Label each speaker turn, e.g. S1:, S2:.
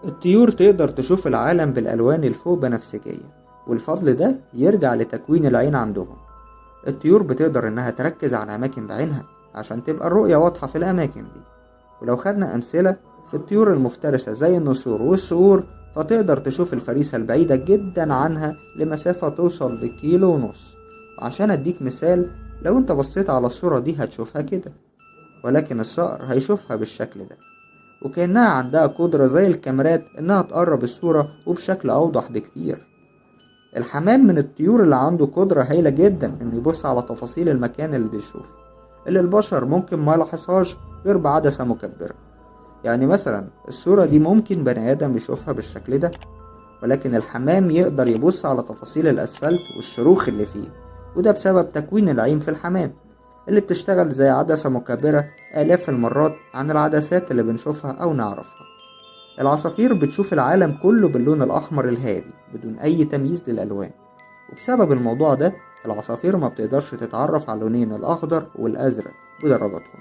S1: الطيور تقدر تشوف العالم بالألوان الفوق بنفسجية، والفضل ده يرجع لتكوين العين عندهم. الطيور بتقدر إنها تركز على أماكن بعينها عشان تبقى الرؤية واضحة في الأماكن دي. ولو خدنا أمثلة في الطيور المفترسة زي النسور والصقور، فتقدر تشوف الفريسة البعيدة جدا عنها لمسافة توصل لكيلو ونص. وعشان أديك مثال، لو أنت بصيت على الصورة دي هتشوفها كده، ولكن الصقر هيشوفها بالشكل ده، وكأنها عندها قدرة زي الكاميرات إنها تقرب الصورة وبشكل أوضح بكتير. الحمام من الطيور اللي عنده قدرة هايلة جدا إنه يبص على تفاصيل المكان اللي بيشوفه، اللي البشر ممكن ما يلاحظهاش غير بعدسة مكبرة. يعني مثلا الصورة دي ممكن بني آدم يشوفها بالشكل ده، ولكن الحمام يقدر يبص على تفاصيل الأسفلت والشروخ اللي فيه، وده بسبب تكوين العين في الحمام اللي بتشتغل زي عدسة مكبرة آلاف المرات عن العدسات اللي بنشوفها أو نعرفها. العصافير بتشوف العالم كله باللون الأحمر الهادي بدون أي تمييز للألوان، وبسبب الموضوع ده العصافير ما بتقدرش تتعرف على اللونين الأخضر والأزرق بدرجاتهم.